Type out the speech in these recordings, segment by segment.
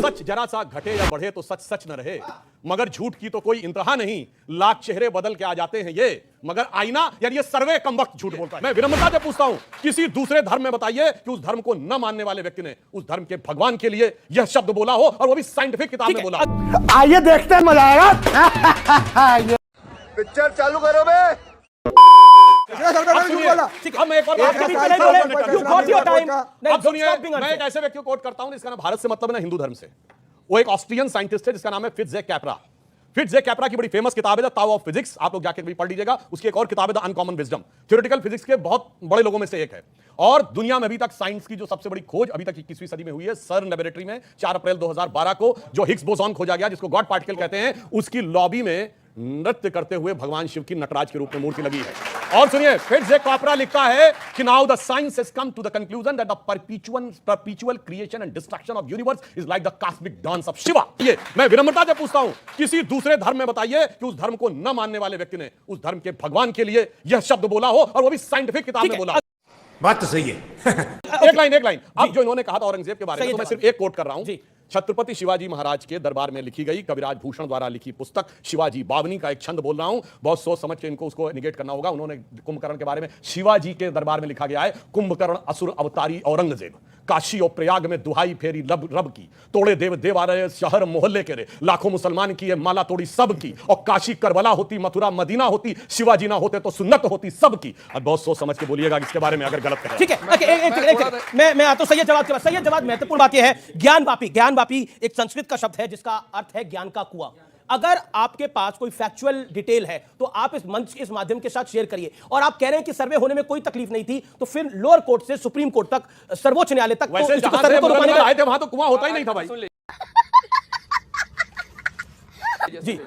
सच जरा सा घटे या बढ़े तो सच सच न रहे, मगर झूठ की तो कोई इंतहा नहीं, लाख चेहरे बदल के आ जाते हैं ये, मगर आईना यानी ये सर्वे कम वक्त झूठ बोलता है। मैं विनम्रता से पूछता हूं, किसी दूसरे धर्म में बताइए कि उस धर्म को न मानने वाले व्यक्ति ने उस धर्म के भगवान के लिए यह शब्द बोला हो, और वो भी साइंटिफिक किताब में बोला। आइए देखते हैं, मजा आएगा। पिक्चर चालू करो बे। अब मैं एक और बात अब सुनिए, मैं एक ऐसे व्यक्ति को कोट करता हूं जिसका नाम भारत से मतलब है ना हिंदू धर्म से। वो एक ऑस्ट्रियन साइंटिस्ट है जिसका नाम है फिट्ज़ेक कैप्रा। फिट्ज़ेक कैप्रा की बड़ी फेमस किताब है द ताओ ऑफ फिजिक्स, आप लोग जाके भी पढ़ लीजिएगा। उसकी एक और किताब है the uncommon wisdom, theoretical physics के बहुत बड़े लोगों में से एक है। और दुनिया में अभी तक साइंस की जो सबसे बड़ी खोज अभी तक 21वीं सदी में हुई है, सर्न लेबोरेटरी में 4 अप्रैल 2012 को जो हिग्स बोसॉन खोजा गया, जिसको गॉड पार्टिकल कहते हैं, उसकी लॉबी में नृत्य करते हुए भगवान शिव की नटराज के रूप में मूर्ति लगी है। और सुनिए, फिट्ज़ेक कैप्रा लिखता है कि now the science has come to the conclusion that the perpetual creation and destruction of universe is like the cosmic dance of Shiva. ये मैं विनम्रता से पूछता हूं, किसी दूसरे धर्म में बताइए कि उस धर्म को न मानने वाले व्यक्ति ने उस धर्म के भगवान के लिए यह शब्द बोला हो, और वो भी साइंटिफिक किताब में बोला। बात तो सही है। एक लाइन अब जो इन्होंने कहा था औरंगजेब के बारे में, तो मैं सिर्फ एक कोट कर रहा हूं। छत्रपति शिवाजी महाराज के दरबार में लिखी गई कविराज भूषण द्वारा लिखी पुस्तक शिवाजी बावनी का एक छंद बोल रहा हूं, बहुत सोच समझ के इनको उसको निगेट करना होगा। उन्होंने कुंभकर्ण के बारे में, शिवाजी के दरबार में लिखा गया है, कुंभकर्ण असुर अवतारी औरंगजेब, काशी और प्रयाग में दुहाई फेरी लब रब की, तोड़े देव देवालय शहर मोहल्ले के रे, लाखों मुसलमान की ये माला तोड़ी सब की, और काशी करबला होती, मथुरा मदीना होती, शिवाजी ना होते तो सुन्नत होती सब की। अब बहुत सोच समझ के बोलिएगा इसके बारे में अगर गलत है। ठीक है, मैं आता हूं सही जवाब के बाद। सही जवाब महत्वपूर्ण बात यह है, ज्ञानवापी एक संस्कृत का शब्द है जिसका अर्थ है ज्ञान का कुआं। अगर आपके पास कोई फैक्चुअल डिटेल है तो आप इस मंच, इस माध्यम के साथ शेयर करिए। और आप कह रहे हैं कि सर्वे होने में कोई तकलीफ नहीं थी, तो फिर लोअर कोर्ट से सुप्रीम कोर्ट तक, सर्वोच्च न्यायालय तक वैसे तो सर्वे को रुकवाने आए थे वहां तो कुआं होता ही नहीं था भाई। जी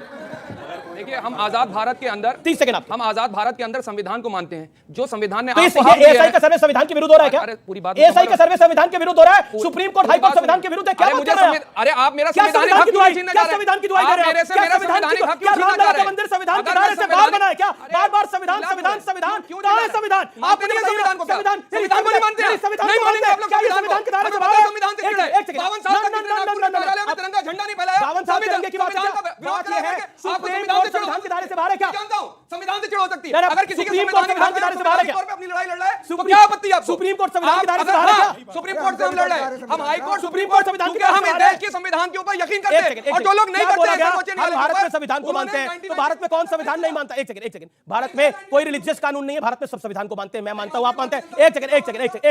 देखिए, हम आजाद भारत के अंदर 30 सेकंड हम आजाद भारत के अंदर संविधान को मानते हैं, जो संविधान ने तो आपको हक दिया एएसआई है। का सर्वे संविधान के विरुद्ध हो रहा है क्या? अरे पूरी बात, एएसआई का सर्वे संविधान के विरुद्ध हो रहा है, सुप्रीम कोर्ट हाई कोर्ट संविधान के विरुद्ध है। क्या बात कर रहे हैं? अरे आप मेरा क्या संविधानिक संविधान हक की क्यों दुहाई छीनने क्या जा रहे हैं? संविधान की दुहाई कर रहे हैं? मेरे से क्या मेरा संविधान संविधानिक हक क्या क्यों छीनना रामलला चाह का रहे हैं? मंदिर संविधान के अगर दायरे से बाहर बना है क्या? संविधान- बार संविधान संविधान संविधान कहां है संविधान? आप नहीं संविधान को, संविधान को नहीं मानते हैं, नहीं मानेंगे आप लोग संविधान के दायरे से बाहर। संविधान से जुड़े 52 साल तक कार्यालय में तिरंगा झंडा नहीं फहराया। 52 साल तिरंगे की बात है। विरोध है सुप्रीम कोर्ट संविधान के दायरे से बाहर है क्या? जानता हूं, संविधान से चिढ़ हो सकती है। अगर अगर किसी के सुप्रीम कोर्ट संविधान के दायरे से बाहर है क्या? अपनी लड़ाई लड़ रहा है तो क्या आपत्ति है आपको? सुप्रीम कोर्ट संविधान के दायरे से बाहर है क्या? सुप्रीम कोर्ट से हम लड़ रहे हैं, हम हाई कोर्ट सुप्रीम कोर्ट संविधान के क्योंकि हम दायरे से देश बाहर के संविधान के ऊपर यकीन एक करते सेकंड, हैं, और जो लोग नहीं करते हैं सर्वोच्च हम न्यायालय भारत के में संविधान को मानते हैं, तो भारत में कौन संविधान नहीं मानता? एक सेकंड, भारत में कोई रिलीजियस कानून नहीं है, भारत में सब संविधान को मानते हैं। मैं मानता हूं, आप मानते हैं? एक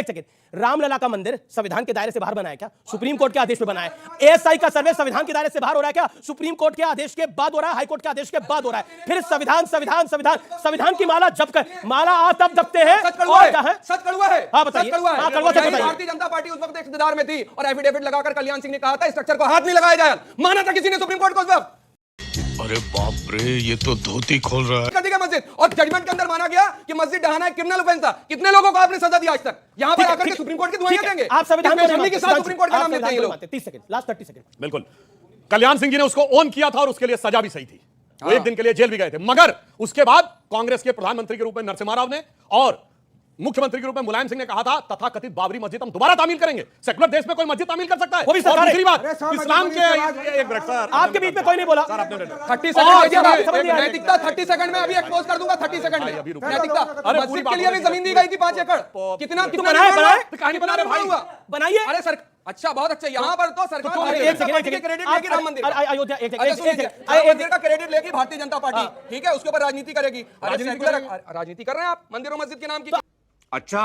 सेकंड, रामलला का मंदिर संविधान के दायरे से बाहर बना है क्या? सुप्रीम कोर्ट के आदेश पे बना है। एएसआई का सर्वे संविधान के दायरे से बाहर हो रहा है क्या? सुप्रीम कोर्ट के आदेश के बाद हो रहा है, हाई कोर्ट के आदेश के बाद हो रहा है। फिर संविधान की माला जब कर, माला तब जपते हैं। सच कड़वा है। हाँ बताइए, हाँ कड़वा से बताइए। भारतीय जनता पार्टी उस वक्त इख्तियार में थी और एफिडेविट लगाकर कल्याण सिंह ने कहा था स्ट्रक्चर को हाथ नहीं लगाया जाए। माना था किसी ने सुप्रीम कोर्ट को उस वक्त? अरे बाप रे, ये तो धोती खोल रहा है। कर दी गई मस्जिद, और जजमेंट के अंदर माना गया कि मस्जिद ढहाना एक क्रिमिनल ऑफेंस था। कितने लोगों को आपने सजा दी आज तक? यहां पर आकर के सुप्रीम कोर्ट की दुआएं देंगे आप संविधान को नहीं के साथ सुप्रीम कोर्ट का नाम लेते हैं ये लोग। 30 सेकंड, लास्ट 30 सेकंड। बिल्कुल, कल्याण सिंह जी ने उसको ओन किया था और उसके लिए सजा भी सही थी। वो एक दिन के लिए जेल भी गए थे, मगर उसके बाद कांग्रेस के प्रधानमंत्री के रूप में नरसिम्हा राव ने और मुख्यमंत्री के रूप में मुलायम सिंह ने कहा था तथा कथित बाबरी मस्जिद हम दोबारा तामील करेंगे। सेकुलर देश में कोई मस्जिद तामील कर सकता है? वो भी सरकार है। दूसरी बात, इस्लाम के एक मिनट सर, आपके बीच में कोई नहीं बोला। 30 सेकंड नैतिकता 30 सेकंड में अभी एक्सपोज कर दूंगा। 30 सेकंड में नैतिकता। अरे मस्जिद के लिए भी जमीन दी गई थी 5 एकड़। कितना बनाए कहानी बना रहे भाई, बनाइए। अरे सर, अच्छा, बहुत अच्छा। यहाँ पर तो सरकार एक सेकंड क्रेडिट लेगी राम मंदिर, अयोध्या मंदिर का क्रेडिट लेगी भारतीय जनता पार्टी, ठीक है, उसके ऊपर राजनीति करेगी। राजनीति कर रहे हैं आप मंदिर और मस्जिद के नाम की। अच्छा,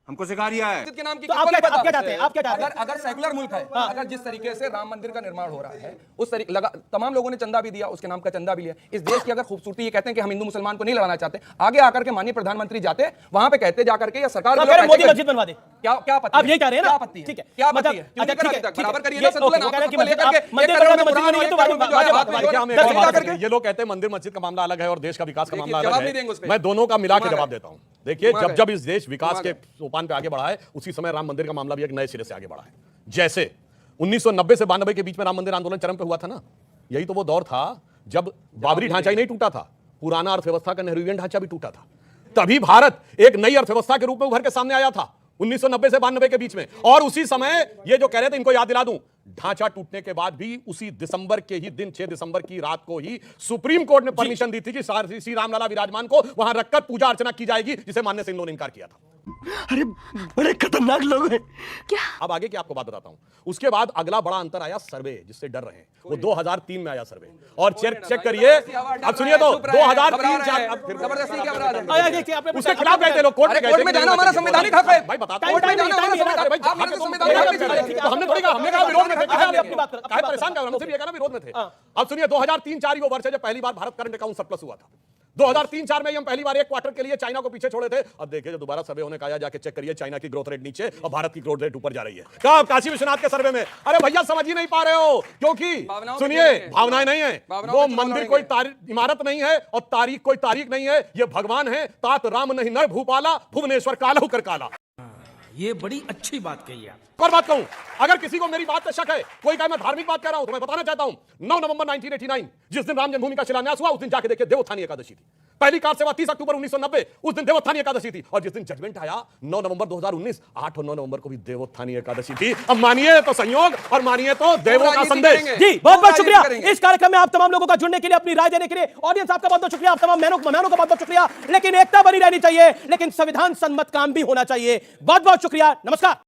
हमको सिखा रिया है। के नाम की तो आप क्या चाहते हैं? आप क्या चाहते हैं? अगर सेकुलर मुल्क है, अगर जिस तरीके से राम मंदिर का निर्माण हो रहा है उस तरीके तमाम लोगों ने चंदा भी दिया, उसके नाम का चंदा भी लिया। इस देश की अगर खूबसूरती ये कहते हैं कि हम हिंदू मुसलमान को नहीं लड़ाना चाहते, आगे आकर के माननीय प्रधानमंत्री जाते वहां पे कहते जाकर के या सरकार मोदी मस्जिद बनवा दे। क्या आप ये कह रहे हैं ना? ठीक है, क्या मतलब बराबर करिए ना संतुलन। ये लोग कहते हैं मंदिर मस्जिद का मामला अलग है और देश का विकास का मामला अलग है। मैं दोनों का मिला के जवाब देता हूं। देखिए, जब इस देश विकास के सोपान पे आगे बढ़ा है, उसी समय राम मंदिर का मामला भी एक नए सिरे से आगे बढ़ा है। जैसे 1990 से 92 के बीच में राम मंदिर आंदोलन चरम पे हुआ था ना, यही तो वो दौर था जब बाबरी ढांचा ही नहीं टूटा था, पुराना अर्थव्यवस्था का नेहरूवियन ढांचा भी टूटा था। तभी भारत एक नई अर्थव्यवस्था के रूप में उभर के सामने आया था 1990 से 92 के बीच में। और उसी समय ये जो कह रहे थे, इनको याद दिला दूं, ढांचा टूटने के बाद भी उसी दिसंबर के ही दिन 6 दिसंबर की रात को ही सुप्रीम कोर्ट ने परमिशन दी थी कि श्री रामलला विराजमान को वहां रखकर पूजा अर्चना की जाएगी, जिसे मानने से इन लोगों ने इनकार किया था। अरे बड़े खतरनाक लोग हैं। अब आगे की आपको बात बताता हूं। उसके बाद अगला बड़ा अंतर आया सर्वे, जिससे डर रहे हैं, वो 2003 में आया सर्वे। और चेक करिए, अब सुनिए तो 2003 जबरदस्ती क्या अपराध है? उसके खिलाफ गए थे लोग, कोर्ट में गए थे। कोर्ट में जाना हमारा संवैधानिक हक है भाई बताता हूं, कोर्ट में जाना हमारा संवैधानिक हक है। आपने तो संविधान का हक दिया है। तो हमने थोड़ी कहा, हमने कहा विरोध में थे, अपनी बात करो, काहे परेशान कर रहे हो? हमने सिर्फ ये कहा ना विरोध में थे। अब सुनिए 2003-04 वो वर्ष है जब पहली बार भारत करंट अकाउंट सरप्लस हुआ था। 2003-04 में हम पहली बार एक क्वार्टर के लिए चाइना को पीछे छोड़े थे। अब देखिए जब दोबारा सर्वे होने का आया, जाके चेक करिए, चाइना की ग्रोथ रेट नीचे और भारत की ग्रोथ रेट ऊपर जा रही है। कब? काशी विश्वनाथ के सर्वे में। अरे भैया समझ ही नहीं पा रहे हो, क्योंकि सुनिए भावनाएं नहीं है, वो मंदिर कोई इमारत नहीं है और तारीख कोई तारीख नहीं है, ये भगवान है। तात राम नहीं नर भूपाला, भुवनेश्वर काला कर काला। ये बड़ी अच्छी बात कही आप। और बात कहूं, अगर किसी को मेरी बात पे शक है, कोई कहे मैं धार्मिक बात कह रहा हूं, तो मैं बताना चाहता हूं 9 नवंबर 1989 जिस दिन राम जन्मभूमि का शिलान्यास हुआ, उस दिन जाके देखिए देवोत्थानी एकादशी थी। पहली कार सेवा 30 अक्टूबर 1990, उस दिन देवोत्थानी एकादशी थी। और जिस दिन जजमेंट आया 9 नवंबर 2019, 8 और 9 नवंबर को भी देवोत्थानी एकादशी थी। अब मानिए तो संयोग और मानिए तो देवों का संदेश। जी बहुत बहुत शुक्रिया इस कार्यक्रम में आप तमाम लोगों का जुड़ने के लिए, अपनी राय देने के लिए। ऑडियंस आपका बहुत बहुत शुक्रिया, आप तमाम मेहमानों का बहुत बहुत शुक्रिया। लेकिन एकता बनी रहनी चाहिए, लेकिन संविधान सम्मत काम भी होना चाहिए। बहुत बहुत शुक्रिया, नमस्कार।